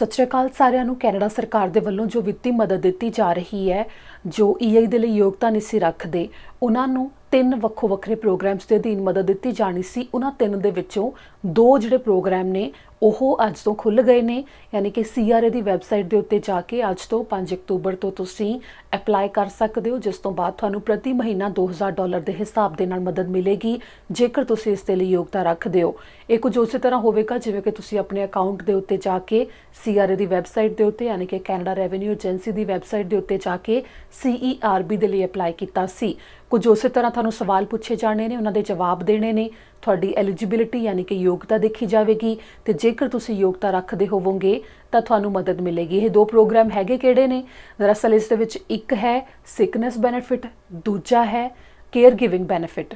ਸਤਿ ਸ਼੍ਰੀ ਅਕਾਲ ਸਾਰਿਆਂ ਨੂੰ। ਕੈਨੇਡਾ ਸਰਕਾਰ ਦੇ ਵੱਲੋਂ ਜੋ ਵਿੱਤੀ ਮਦਦ ਦਿੱਤੀ ਜਾ ਰਹੀ ਹੈ, ਜੋ ਈਆਈ ਦੇ ਲਈ ਯੋਗਤਾ ਨਹੀਂ ਸੀ ਰੱਖਦੇ, ਉਹਨਾਂ ਨੂੰ 3 ਵੱਖੋ ਵੱਖਰੇ ਪ੍ਰੋਗਰਾਮਸ ਦੇ ਅਧੀਨ ਮਦਦ ਦਿੱਤੀ ਜਾਣੀ ਸੀ। ਉਹਨਾਂ 3 ਦੇ ਵਿੱਚੋਂ 2 ਜਿਹੜੇ ਪ੍ਰੋਗਰਾਮ ਨੇ ਉਹ ਅੱਜ ਤੋਂ ਖੁੱਲ੍ਹ ਗਏ ਨੇ, ਯਾਨੀ ਕਿ ਸੀਆਰਏ ਦੀ ਵੈਬਸਾਈਟ ਦੇ ਉੱਤੇ ਜਾ ਕੇ ਅੱਜ ਤੋਂ 5 ਅਕਤੂਬਰ ਤੋਂ ਤੁਸੀਂ ਅਪਲਾਈ ਕਰ ਸਕਦੇ ਹੋ, ਜਿਸ ਤੋਂ ਬਾਅਦ ਤੁਹਾਨੂੰ ਪ੍ਰਤੀ ਮਹੀਨਾ $2000 ਦੇ ਹਿਸਾਬ ਦੇ ਨਾਲ ਮਦਦ ਮਿਲੇਗੀ ਜੇਕਰ ਤੁਸੀਂ ਇਸ ਦੇ ਲਈ ਯੋਗਤਾ ਰੱਖਦੇ ਹੋ। ਇਹ ਕੁਝ ਉਸੇ ਤਰ੍ਹਾਂ ਹੋਵੇਗਾ ਜਿਵੇਂ ਕਿ ਤੁਸੀਂ ਆਪਣੇ ਅਕਾਊਂਟ ਦੇ ਉੱਤੇ ਜਾ ਕੇ ਸੀਆਰਏ ਦੀ ਵੈਬਸਾਈਟ ਦੇ ਉੱਤੇ, ਯਾਨੀ ਕਿ ਕੈਨੇਡਾ ਰੈਵਨਿਊ ਏਜੰਸੀ ਦੀ ਵੈਬਸਾਈਟ ਦੇ ਉੱਤੇ ਜਾ ਕੇ CERB ਦੇ ਲਈ ਅਪਲਾਈ ਕੀਤਾ ਸੀ। ਕੁਝ ਉਸੇ ਤਰ੍ਹਾਂ ਤੁਹਾਨੂੰ ਸਵਾਲ ਪੁੱਛੇ ਜਾਣੇ ਨੇ, ਉਹਨਾਂ ਦੇ ਜਵਾਬ ਦੇਣੇ ਨੇ, ਤੁਹਾਡੀ ਐਲੀਜੀਬਿਲਿਟੀ ਯਾਨੀ ਕਿ ਯੋਗਤਾ ਦੇਖੀ ਜਾਵੇਗੀ ਤੇ ਜੇਕਰ ਤੁਸੀਂ ਯੋਗਤਾ ਰੱਖਦੇ ਹੋਵੋਗੇ ਤਾਂ ਤੁਹਾਨੂੰ ਮਦਦ ਮਿਲੇਗੀ। ਇਹ 2 ਪ੍ਰੋਗਰਾਮ ਹੈਗੇ ਕਿਹੜੇ ਨੇ? ਦਰਅਸਲ ਇਸ ਦੇ ਵਿੱਚ ਇੱਕ ਹੈ ਸਿਕਨੈਸ ਬੈਨੀਫਿਟ, ਦੂਜਾ ਹੈ care giving benefit.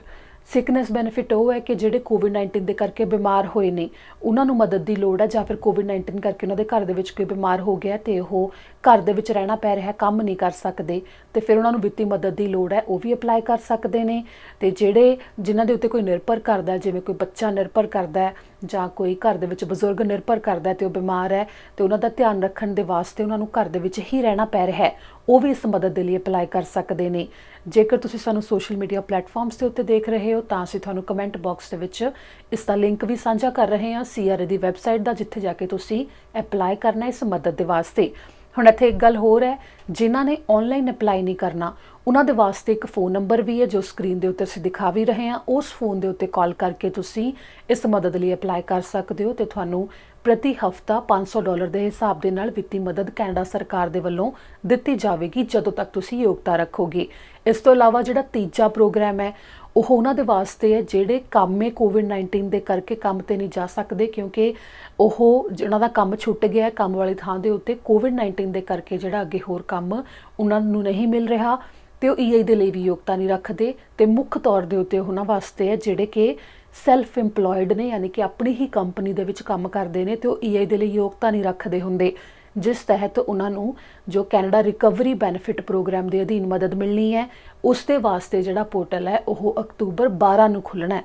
Sickness benefit ਉਹ ਹੈ ਕਿ ਜਿਹੜੇ ਕੋਵਿਡ-19 ਦੇ ਕਰਕੇ ਬਿਮਾਰ ਹੋਏ ਨੇ, ਉਹਨਾਂ ਨੂੰ ਮਦਦ ਦੀ ਲੋੜ ਹੈ, ਜਾਂ ਫਿਰ ਕੋਵਿਡ-19 ਕਰਕੇ ਉਹਨਾਂ ਦੇ ਘਰ ਦੇ ਵਿੱਚ ਕੋਈ ਬਿਮਾਰ ਹੋ ਗਿਆ ਤੇ ਉਹ ਘਰ ਦੇ ਵਿੱਚ ਰਹਿਣਾ ਪੈ ਰਿਹਾ, ਕੰਮ ਨਹੀਂ ਕਰ ਸਕਦੇ, ਤੇ ਫਿਰ ਉਹਨਾਂ ਨੂੰ ਵਿੱਤੀ ਮਦਦ ਦੀ ਲੋੜ ਹੈ, ਉਹ ਵੀ ਅਪਲਾਈ ਕਰ ਸਕਦੇ ਨੇ। ਤੇ ਜਿਨ੍ਹਾਂ ਦੇ ਉੱਤੇ ਕੋਈ ਨਿਰਭਰ ਕਰਦਾ, ਜਿਵੇਂ ਕੋਈ ਬੱਚਾ ਨਿਰਭਰ ਕਰਦਾ ਜਾਂ ਕੋਈ ਘਰ ਦੇ ਵਿੱਚ ਬਜ਼ੁਰਗ ਨਿਰਭਰ ਕਰਦਾ ਤੇ ਉਹ ਬਿਮਾਰ ਹੈ ਤੇ ਉਹਨਾਂ ਦਾ ਧਿਆਨ ਰੱਖਣ ਦੇ ਵਾਸਤੇ ਉਹਨਾਂ ਨੂੰ ਘਰ ਦੇ ਵਿੱਚ ਹੀ ਰਹਿਣਾ ਪੈ ਰਿਹਾ ਹੈ, ਉਹ ਵੀ ਇਸ ਮਦਦ ਦੇ ਲਈ ਅਪਲਾਈ ਕਰ ਸਕਦੇ ਨੇ। ਜੇਕਰ ਤੁਸੀਂ ਸਾਨੂੰ ਸੋਸ਼ਲ ਮੀਡੀਆ ਪਲੇਟਫਾਰਮਸ ਦੇ ਉੱਤੇ ਦੇਖ ਰਹੇ ਹੋ ਤਾਂ ਅਸੀਂ ਤੁਹਾਨੂੰ ਕਮੈਂਟ ਬਾਕਸ ਦੇ ਵਿੱਚ ਇਸ ਦਾ ਲਿੰਕ ਵੀ ਸਾਂਝਾ ਕਰ ਰਹੇ ਹਾਂ ਸੀਆਰਏ ਦੀ ਵੈਬਸਾਈਟ ਦਾ, ਜਿੱਥੇ ਜਾ ਕੇ ਤੁਸੀਂ ਅਪਲਾਈ ਕਰਨਾ ਇਸ ਮਦਦ ਦੇ ਵਾਸਤੇ। ਹੁਣ ਇੱਥੇ ਇੱਕ ਗੱਲ ਹੋਰ ਹੈ, ਜਿਨ੍ਹਾਂ ਨੇ ਆਨਲਾਈਨ ਅਪਲਾਈ ਨਹੀਂ ਕਰਨਾ ਉਹਨਾਂ ਦੇ ਵਾਸਤੇ ਇੱਕ ਫ਼ੋਨ ਨੰਬਰ ਵੀ ਹੈ ਜੋ ਸਕਰੀਨ ਦੇ ਉੱਤੇ ਅਸੀਂ ਦਿਖਾ ਵੀ ਰਹੇ ਹਾਂ। ਉਸ ਫ਼ੋਨ ਦੇ ਉੱਤੇ ਕਾਲ ਕਰਕੇ ਤੁਸੀਂ ਇਸ ਮਦਦ ਲਈ ਅਪਲਾਈ ਕਰ ਸਕਦੇ ਹੋ ਤੇ ਤੁਹਾਨੂੰ ਪ੍ਰਤੀ ਹਫ਼ਤਾ $500 ਦੇ ਹਿਸਾਬ ਦੇ ਨਾਲ ਵਿੱਤੀ ਮਦਦ ਕੈਨੇਡਾ ਸਰਕਾਰ ਦੇ ਵੱਲੋਂ ਦਿੱਤੀ ਜਾਵੇਗੀ ਜਦੋਂ ਤੱਕ ਤੁਸੀਂ ਯੋਗਤਾ ਰੱਖੋਗੇ। ਇਸ ਤੋਂ ਇਲਾਵਾ ਜਿਹੜਾ ਤੀਜਾ ਪ੍ਰੋਗਰਾਮ ਹੈ ਉਹ ਉਹਨਾਂ ਦੇ ਵਾਸਤੇ ਹੈ ਜਿਹੜੇ ਕਾਮੇ ਕੋਵਿਡ-19 ਦੇ ਕਰਕੇ ਕੰਮ ਤੇ ਨਹੀਂ ਜਾ ਸਕਦੇ, ਕਿਉਂਕਿ ਉਹ ਜਿਹਨਾਂ ਦਾ ਕੰਮ ਛੁੱਟ ਗਿਆ ਕੰਮ ਵਾਲੀ ਥਾਂ ਦੇ ਉੱਤੇ ਕੋਵਿਡ-19 ਦੇ ਕਰਕੇ ਜਿਹੜਾ ਅੱਗੇ ਹੋਰ ਕੰਮ ਉਹਨਾਂ ਨੂੰ ਨਹੀਂ ਮਿਲ ਰਿਹਾ ਤੇ ਉਹ ਈਆਈ ਦੇ ਲਈ ਵੀ ਯੋਗਤਾ ਨਹੀਂ ਰੱਖਦੇ। ਤੇ ਮੁੱਖ ਤੌਰ ਦੇ ਉੱਤੇ ਉਹਨਾਂ ਵਾਸਤੇ ਹੈ ਜਿਹੜੇ ਕਿ ਸੈਲਫ ਇੰਪਲੋਇਡ ਨੇ, ਯਾਨੀ ਕਿ ਆਪਣੀ ਹੀ ਕੰਪਨੀ ਦੇ ਵਿੱਚ ਕੰਮ ਕਰਦੇ ਨੇ ਤੇ ਉਹ ਈਆਈ ਦੇ ਲਈ ਯੋਗਤਾ ਨਹੀਂ ਰੱਖਦੇ ਹੁੰਦੇ, ਜਿਸ ਤਹਿਤ ਉਹਨਾਂ ਨੂੰ ਜੋ ਕੈਨੇਡਾ ਰਿਕਵਰੀ ਬੈਨੀਫਿਟ ਪ੍ਰੋਗਰਾਮ ਦੇ ਅਧੀਨ ਮਦਦ ਮਿਲਣੀ ਹੈ, ਉਸ ਦੇ ਵਾਸਤੇ ਜਿਹੜਾ ਪੋਰਟਲ ਹੈ ਉਹ ਅਕਤੂਬਰ 12 ਨੂੰ ਖੁੱਲ੍ਹਣਾ ਹੈ।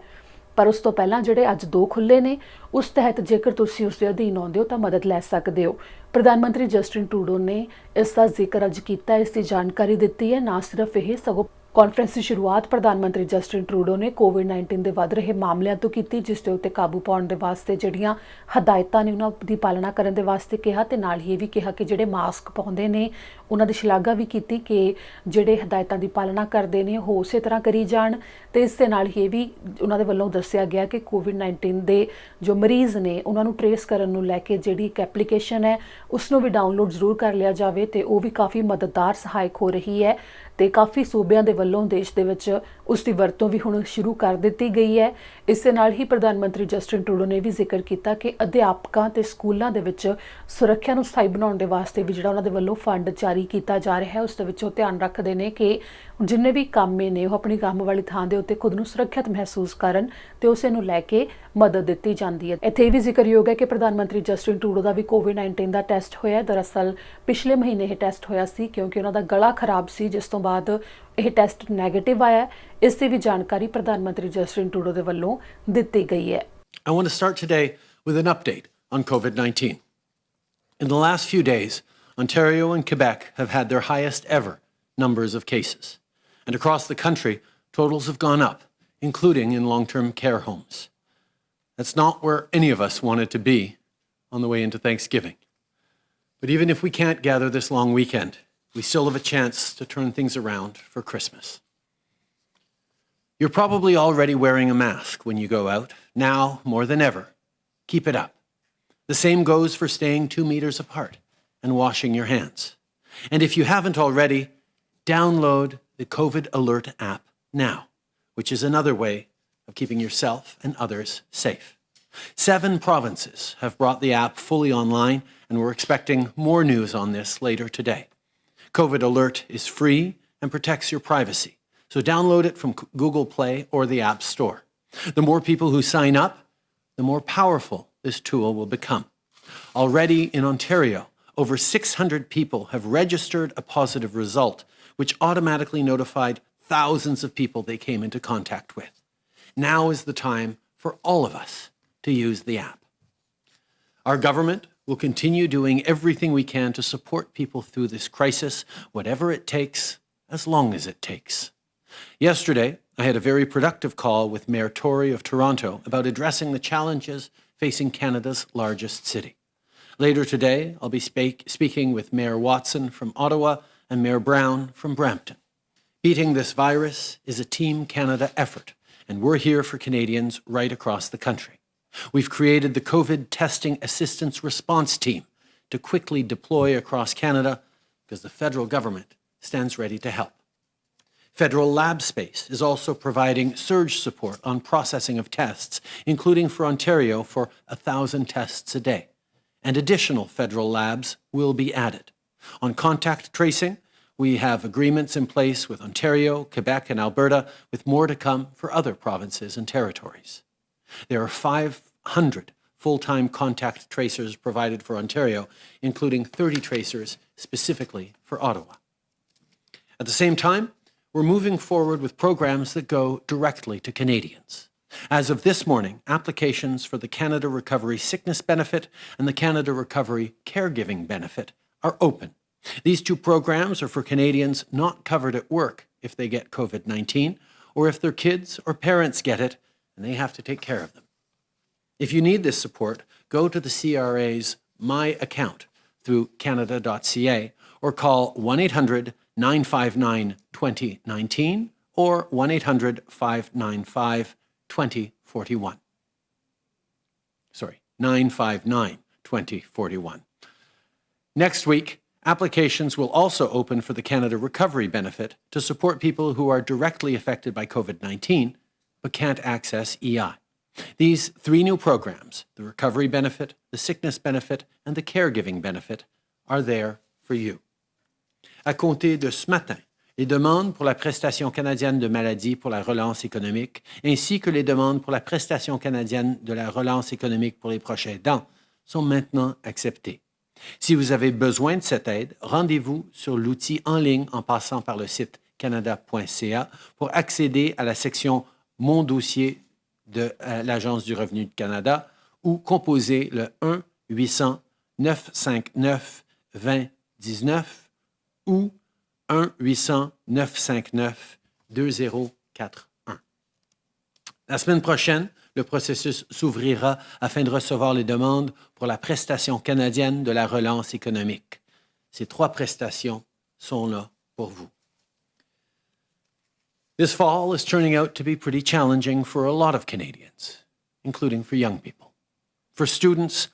ਪਰ ਉਸ ਤੋਂ ਪਹਿਲਾਂ ਜਿਹੜੇ ਅੱਜ 2 ਖੁੱਲ੍ਹੇ ਨੇ ਉਸ ਤਹਿਤ ਜੇਕਰ ਤੁਸੀਂ ਉਸ ਦੇ ਅਧੀਨ ਆਉਂਦੇ ਹੋ ਤਾਂ ਮਦਦ ਲੈ ਸਕਦੇ ਹੋ। ਪ੍ਰਧਾਨ ਮੰਤਰੀ ਜਸਟਿਨ ਟਰੂਡੋ ਨੇ ਇਸ ਦਾ ਜ਼ਿਕਰ ਅੱਜ ਕੀਤਾ, ਇਸ ਦੀ ਜਾਣਕਾਰੀ ਦਿੱਤੀ ਹੈ। ਨਾ ਸਿਰਫ ਇਹ, ਸਗੋਂ ਕਾਨਫਰੰਸ ਦੀ ਸ਼ੁਰੂਆਤ ਪ੍ਰਧਾਨ ਮੰਤਰੀ ਜਸਟਿਨ ਟਰੂਡੋ ਨੇ ਕੋਵਿਡ-19 ਦੇ ਵੱਧ ਰਹੇ ਮਾਮਲਿਆਂ ਤੋਂ ਕੀਤੀ, ਜਿਸ ਦੇ ਉੱਤੇ ਕਾਬੂ ਪਾਉਣ ਦੇ ਵਾਸਤੇ ਜਿਹੜੀਆਂ ਹਦਾਇਤਾਂ ਨੇ ਉਹਨਾਂ ਦੀ ਪਾਲਣਾ ਕਰਨ ਦੇ ਵਾਸਤੇ ਕਿਹਾ, ਤੇ ਨਾਲ ਹੀ ਇਹ ਵੀ ਕਿਹਾ ਕਿ ਜਿਹੜੇ ਮਾਸਕ ਪਾਉਂਦੇ ਨੇ ਉਹਨਾਂ ਦੀ ਸ਼ਲਾਘਾ ਵੀ ਕੀਤੀ ਕਿ ਜਿਹੜੇ ਹਦਾਇਤਾਂ ਦੀ ਪਾਲਣਾ ਕਰਦੇ ਨੇ ਉਹ ਉਸੇ ਤਰ੍ਹਾਂ ਕਰੀ ਜਾਣ। ਤੇ ਇਸ ਦੇ ਨਾਲ ਹੀ ਇਹ ਵੀ ਉਹਨਾਂ ਦੇ ਵੱਲੋਂ ਦੱਸਿਆ ਗਿਆ ਕਿ ਕੋਵਿਡ-19 ਦੇ ਜੋ ਮਰੀਜ਼ ਨੇ ਉਹਨਾਂ ਨੂੰ ਟਰੇਸ ਕਰਨ ਨੂੰ ਲੈ ਕੇ ਜਿਹੜੀ ਇੱਕ ਐਪਲੀਕੇਸ਼ਨ ਹੈ ਉਸ ਨੂੰ ਵੀ ਡਾਊਨਲੋਡ ਜ਼ਰੂਰ ਕਰ ਲਿਆ ਜਾਵੇ, ਤੇ ਉਹ ਵੀ ਕਾਫੀ ਮਦਦਗਾਰ ਸਹਾਇਕ ਹੋ ਰਹੀ ਹੈ ਤੇ ਕਾਫੀ ਸੂਬਿਆਂ ਦੇ ਵੱਲੋਂ ਦੇਸ਼ ਦੇ ਵਿੱਚ ਉਸ ਦੀ ਵਰਤੋਂ ਵੀ ਹੁਣ ਸ਼ੁਰੂ ਕਰ ਦਿੱਤੀ ਗਈ ਹੈ। ਇਸ ਦੇ ਨਾਲ ਹੀ ਪ੍ਰਧਾਨ ਮੰਤਰੀ ਜਸਟਿਨ ਟਰੂਡੋ ਨੇ ਵੀ ਜ਼ਿਕਰ ਕੀਤਾ ਕਿ ਅਧਿਆਪਕਾਂ ਤੇ ਸਕੂਲਾਂ ਦੇ ਵਿੱਚ ਸੁਰੱਖਿਆ ਨੂੰ ਸਥਾਈ ਬਣਾਉਣ ਦੇ ਵਾਸਤੇ ਵੀ ਜਿਹੜਾ ਉਹਨਾਂ ਦੇ ਵੱਲੋਂ ਫੰਡ ਜਾਰੀ ਕੀਤਾ ਜਾ ਰਿਹਾ ਹੈ, ਉਸ ਦੇ ਵਿੱਚ ਉਹ ਧਿਆਨ ਰੱਖਦੇ ਨੇ ਕਿ ਜਿੰਨੇ ਵੀ ਕਾਮੇ ਨੇ ਉਹ ਆਪਣੀ ਕੰਮ ਵਾਲੀ ਥਾਂ ਦੇ ਉੱਤੇ ਖੁਦ ਨੂੰ ਸੁਰੱਖਿਅਤ ਮਹਿਸੂਸ ਕਰਨ ਤੇ ਉਸੇ ਨੂੰ ਲੈ ਕੇ ਮਦਦ ਦਿੱਤੀ ਜਾਂਦੀ ਹੈ। ਇੱਥੇ ਇਹ ਵੀ ਜ਼ਿਕਰਯੋਗ ਹੈ ਕਿ ਪ੍ਰਧਾਨ ਮੰਤਰੀ ਜਸਟਿਨ ਟਰੂਡੋ ਦਾ ਵੀ ਕੋਵਿਡ-19 ਦਾ ਟੈਸਟ ਹੋਇਆ। ਦਰਅਸਲ ਪਿਛਲੇ ਮਹੀਨੇ ਇਹ ਟੈਸਟ ਹੋਇਆ ਸੀ ਕਿਉਂਕਿ ਉਹਨਾਂ ਦਾ ਗਲਾ ਖਰਾਬ ਸੀ, ਜਿਸ ਤੋਂ ਬਾਅਦ ਇਹ ਟੈਸਟ ਨੈਗੇਟਿਵ ਆਇਆ। ਇਸ ਦੀ ਵੀ ਜਾਣਕਾਰੀ ਪ੍ਰਧਾਨ ਮੰਤਰੀ ਜਸਟਿਨ ਟਰੂਡੋ ਦੇ ਵੱਲੋਂ ਦਿੱਤੀ ਗਈ ਹੈ। I want to start today with an update on COVID-19. In the last few days, Ontario and Quebec have had their highest ever numbers of cases. And across the country, totals have gone up, including in long-term care homes. That's not where any of us wanted to be on the way into Thanksgiving. But even if we can't gather this long weekend, we still have a chance to turn things around for Christmas. You're probably already wearing a mask when you go out. Now, more than ever, keep it up. The same goes for staying 2 meters apart and washing your hands. And if you haven't already, download the COVID Alert app now, which is another way of keeping yourself and others safe. 7 provinces have brought the app fully online, and we're expecting more news on this later today. COVID Alert is free and protects your privacy, so download it from Google Play or the App Store. The more people who sign up, the more powerful this tool will become. Already in Ontario, over 600 people have registered a positive result, which automatically notified thousands of people they came into contact with. Now is the time for all of us to use the app. Our government we'll continue doing everything we can to support people through this crisis, whatever it takes, as long as it takes. Yesterday, I had a very productive call with Mayor Tory of Toronto about addressing the challenges facing Canada's largest city. Later today, I'll be speaking with Mayor Watson from Ottawa and Mayor Brown from Brampton. Beating this virus is a Team Canada effort, and we're here for Canadians right across the country. We've created the COVID Testing Assistance Response Team to quickly deploy across Canada because the federal government stands ready to help. Federal lab space is also providing surge support on processing of tests, including for Ontario for 1,000 tests a day. And additional federal labs will be added. On contact tracing, we have agreements in place with Ontario, Quebec, and Alberta, with more to come for other provinces and territories. There are 500 full-time contact tracers provided for Ontario, including 30 tracers specifically for Ottawa. At the same time, we're moving forward with programs that go directly to Canadians. As of this morning, applications for the Canada Recovery Sickness Benefit and the Canada Recovery Caregiving Benefit are open. These two programs are for Canadians not covered at work if they get COVID-19, or if their kids or parents get it and they have to take care of them. If you need this support, go to the CRA's My Account through canada.ca or call 1-800-959-2019 or 1-800-595-2041. Sorry, 959-2041. Next week, applications will also open for the Canada Recovery Benefit to support people who are directly affected by COVID-19 but can't access EI. These three new programs, the Recovery Benefit, the Sickness Benefit, and the Caregiving Benefit, are there for you. À compter de ce matin, les demandes pour la prestation canadienne de maladie pour la relance économique, ainsi que les demandes pour la prestation canadienne de la relance économique pour les proches aidants, sont maintenant acceptées. Si vous avez besoin de cette aide, rendez-vous sur l'outil en ligne en passant par le site canada.ca pour accéder à la section Mon dossier de l'Agence du revenu du Canada ou composez le 1-800-959-2019 ou 1-800-959-2041. La semaine prochaine, le processus s'ouvrira afin de recevoir les demandes pour la prestation canadienne de la relance économique. Ces trois prestations sont là pour vous. This fall is turning out to be pretty challenging for a lot of Canadians, including for young people. For students,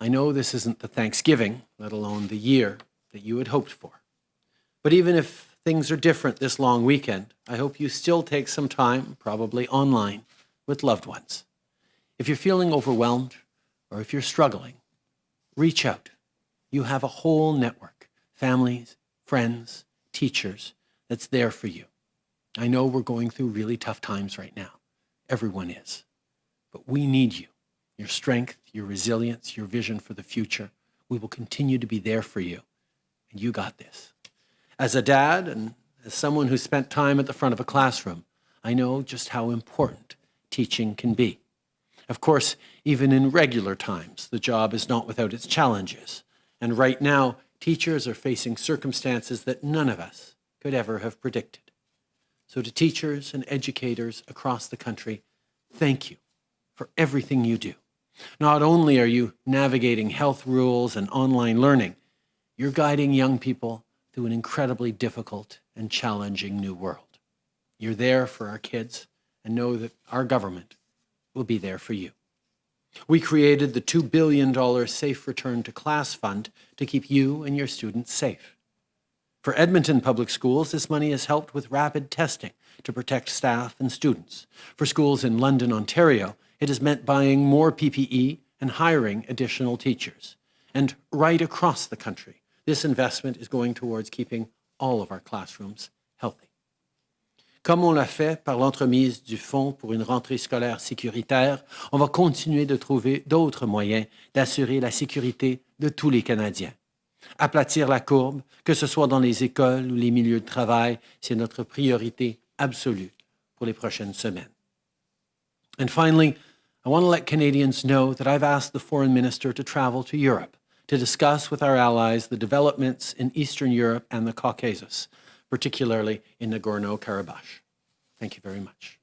I know this isn't the Thanksgiving, let alone the year that you had hoped for. But even if things are different this long weekend, I hope you still take some time, probably online, with loved ones. If you're feeling overwhelmed or if you're struggling, reach out. You have a whole network, families, friends, teachers, that's there for you. I know we're going through really tough times right now. Everyone is. But we need you. Your strength, your resilience, your vision for the future. We will continue to be there for you. And you got this. As a dad and as someone who spent time at the front of a classroom, I know just how important teaching can be. Of course, even in regular times, the job is not without its challenges. And right now, teachers are facing circumstances that none of us could ever have predicted. So to teachers and educators across the country, thank you for everything you do. Not only are you navigating health rules and online learning, you're guiding young people through an incredibly difficult and challenging new world. You're there for our kids and know that our government will be there for you. We created the $2 billion Safe Return to Class Fund to keep you and your students safe. For Edmonton Public Schools, this money has helped with rapid testing to protect staff and students. For schools in London, Ontario, it has meant buying more PPE and hiring additional teachers. And right across the country, this investment is going towards keeping all of our classrooms healthy. Comme on l'a fait par l'entremise du Fonds pour une rentrée scolaire sécuritaire, on va continuer de trouver d'autres moyens d'assurer la sécurité de tous les Canadiens. Aplatir la courbe, que ce soit dans les écoles ou les milieux de travail, c'est notre priorité absolue pour les prochaines semaines. And finally, I want to let Canadians know that I've asked the Foreign Minister to travel to Europe to discuss with our allies the developments in Eastern Europe and the Caucasus, particularly in Nagorno-Karabakh. Thank you very much.